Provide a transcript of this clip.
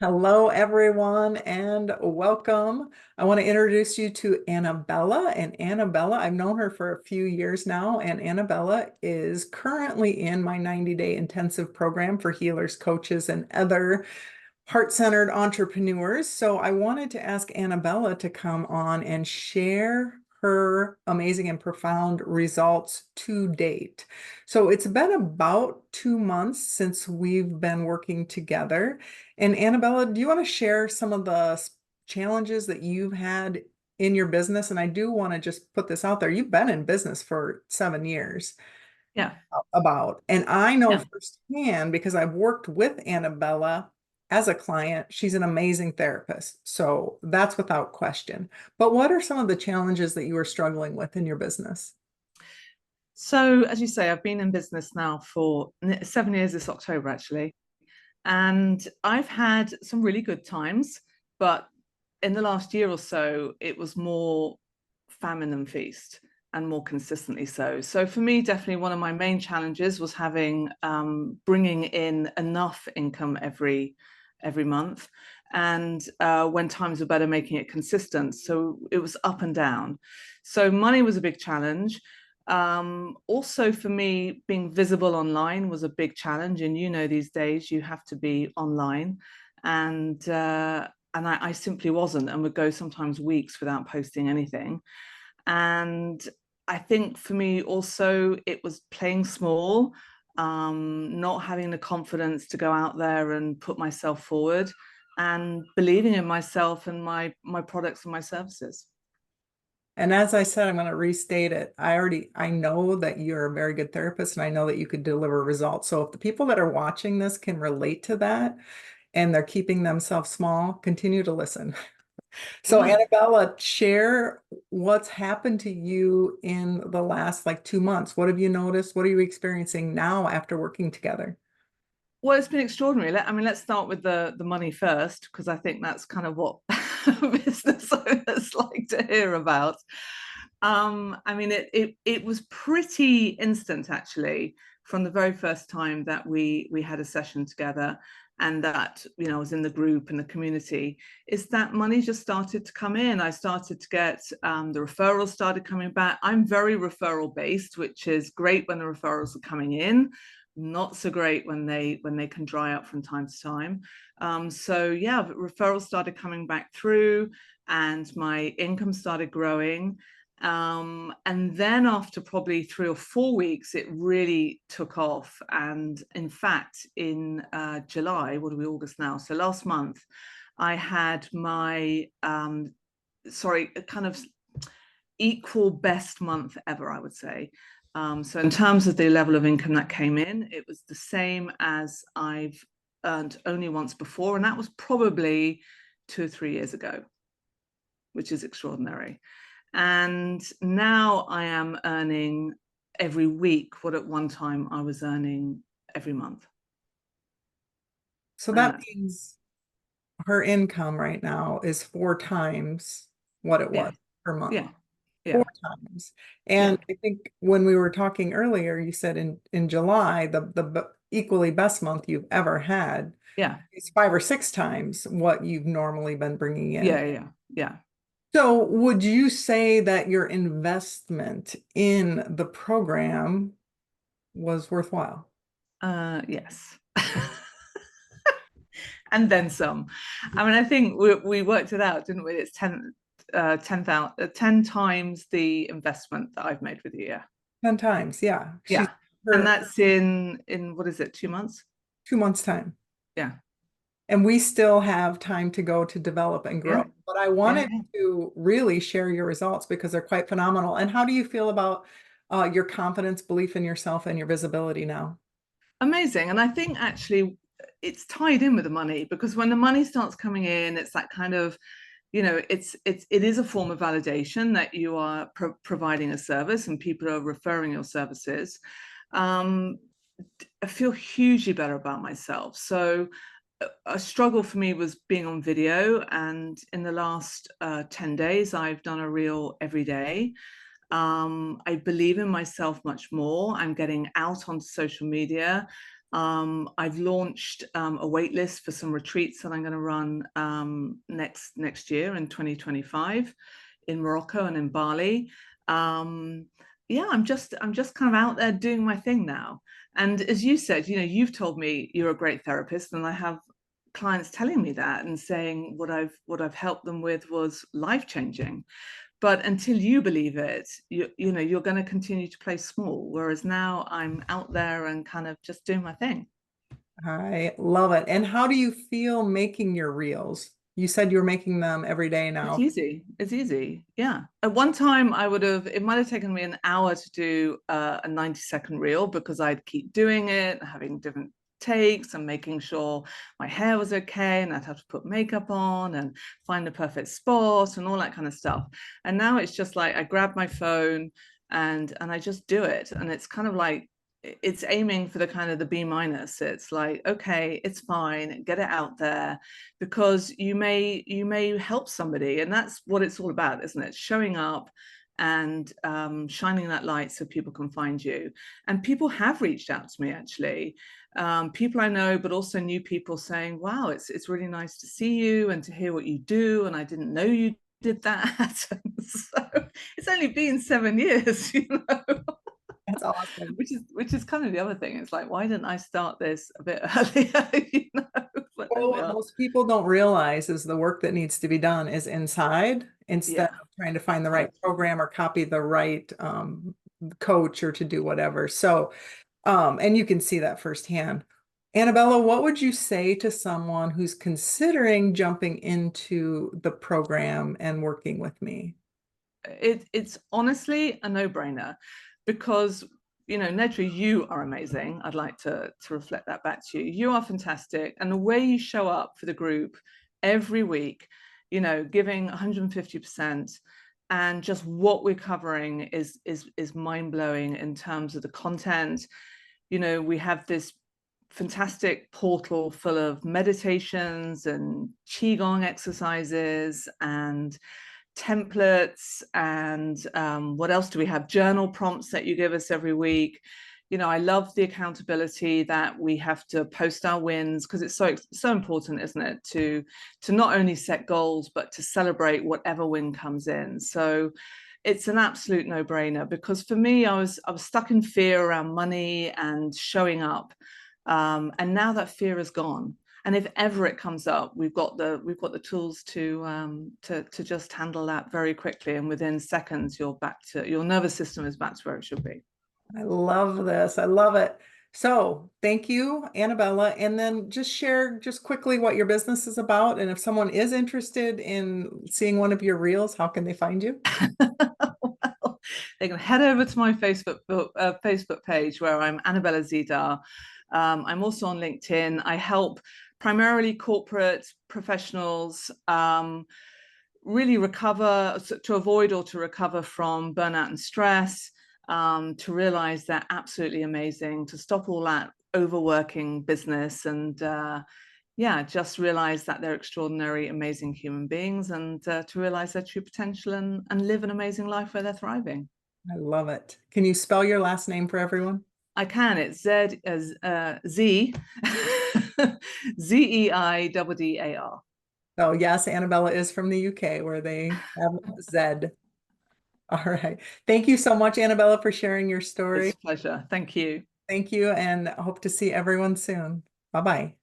Hello, everyone, and welcome. I want to introduce you to Annabella. And Annabella, I've known her for a few years now, and Annabella is currently in my 90-day intensive program for healers, coaches, and other heart-centered entrepreneurs. So I wanted to ask Annabella to come on and share her amazing and profound results to date. So it's been about 2 months since we've been working together. And Annabella, do you want to share some of the challenges that you've had in your business? And I do want to just put this out there. You've been in business for 7 years Yeah, about. And I know yeah. firsthand because I've worked with Annabella as a client. She's an amazing therapist. So that's without question. But what are some of the challenges that you are struggling with in your business? So, as you say, I've been in business now for 7 years this October, actually. And I've had some really good times, but in the last year or so, it was more famine than feast and more consistently so. So for me, definitely one of my main challenges was having bringing in enough income every month. And when times were better, making it consistent. So it was up and down. So money was a big challenge. Also for me, being visible online was a big challenge. And these days you have to be online. And I simply wasn't, and would go sometimes weeks without posting anything. And I think for me also it was playing small, not having the confidence to go out there and put myself forward, and believing in myself and my products and my services. And as I said, I'm going to restate it. I know that you're a very good therapist and I know that you could deliver results. So if the people that are watching this can relate to that and they're keeping themselves small, continue to listen. So Yeah. Annabella, share what's happened to you in the last like 2 months. What have you noticed? What are you experiencing now after working together? Well, it's been extraordinary. Let's start with the money first, because I think that's kind of what business owners like to hear about. It was pretty instant actually from the very first time that we had a session together, and that I was in the group and the community. Is that money just started to come in? I started to get the referrals started coming back. I'm very referral based, which is great when the referrals are coming in, not so great when they can dry up from time to time. So yeah, referrals started coming back through, and my income started growing. And then after probably 3 or 4 weeks, it really took off. And in fact, in July, what are we, August now? So last month, I had my kind of equal best month ever, I would say. So in terms of the level of income that came in, it was the same as I've earned only once before, and that was probably 2 or 3 years ago, which is extraordinary. And now I am earning every week what at one time I was earning every month. So And that that's, means her income right now is 4 times what it yeah, was per month. yeah, Four yeah, times. yeah, And I think when we were talking earlier, you said in July, the equally best month you've ever had yeah, is 5 or 6 times what you've normally been bringing in. yeah, yeah, yeah. So would you say that your investment in the program was worthwhile? Yes. And then some. I think we worked it out, didn't we? It's 10 times the investment that I've made with you. Yeah. 10 times, yeah. She's Yeah. And her that's in what is it, 2 months? 2 months time. Yeah. And we still have time to go to develop and Yeah. grow. But I Yeah. wanted Yeah. to really share your results because they're quite phenomenal. And how do you feel about your confidence, belief in yourself, and your visibility now? Amazing. And I think actually it's tied in with the money, because when the money starts coming in, it's that kind of, it is a form of validation that you are providing a service and people are referring your services. Um, I feel hugely better about myself. So a struggle for me was being on video, and in the last 10 days I've done a reel every day. I believe in myself much more. I'm getting out onto social media. I've launched a wait list for some retreats that I'm going to run next year in 2025 in Morocco and in Bali. Yeah, I'm just kind of out there doing my thing now. And as you said, you've told me you're a great therapist, and I have clients telling me that and saying what I've helped them with was life-changing. But until you believe it, you're going to continue to play small. Whereas now I'm out there and kind of just doing my thing. I love it. And how do you feel making your reels? You said you're making them every day It's now. easy. It's easy. Yeah. At one time, it might have taken me an hour to do a 90-second reel because I'd keep doing it, having different takes and making sure my hair was okay. And I'd have to put makeup on and find the perfect spot and all that kind of stuff. And now it's just like I grab my phone and I just do it. And it's kind of like, it's aiming for the kind of the B minus. It's like, okay, it's fine, get it out there, because you may help somebody, and that's what it's all about, isn't it? Showing up and shining that light so people can find you. And people have reached out to me, actually, people I know, but also new people saying, wow, it's really nice to see you and to hear what you do, and I didn't know you did that. So it's only been 7 years, That's awesome. which is kind of the other thing. It's like, why didn't I start this a bit earlier? But there Well, we what are. most people don't realize is the work that needs to be done is inside instead Yeah, of trying to find the right totally. program or copy the right coach or to do whatever. So, and you can see that firsthand. Annabella, what would you say to someone who's considering jumping into the program and working with me? It's honestly a no-brainer, because Nedra, you are amazing. I'd like to reflect that back to you. You are fantastic, and the way you show up for the group every week, giving 150%, and just what we're covering is mind-blowing in terms of the content. We have this fantastic portal full of meditations and qigong exercises and templates, and what else do we have? Journal prompts that you give us every week. I love the accountability that we have to post our wins, because it's so important, isn't it, to not only set goals but to celebrate whatever win comes in. So it's an absolute no-brainer, because for me, I was stuck in fear around money and showing up, and now that fear is gone. And if ever it comes up, we've got the tools to just handle that very quickly, and within seconds, your nervous system is back to where it should be. I love this. I love it. So thank you, Annabella. And then just share just quickly what your business is about. And if someone is interested in seeing one of your reels, how can they find you? Well, they can head over to my Facebook page, where I'm Annabella Zidar. I'm also on LinkedIn. I help primarily corporate professionals really recover, to avoid or to recover from burnout and stress, to realize they're absolutely amazing, to stop all that overworking business, and yeah, just realize that they're extraordinary, amazing human beings, and to realize their true potential, and live an amazing life where they're thriving. I love it. Can you spell your last name for everyone? I can. It's Z as Z Zeidar. Oh, yes, Annabella is from the UK where they have Z. All right. Thank you so much, Annabella, for sharing your It's story. a pleasure. Thank you. Thank you, and hope to see everyone soon. Bye-bye.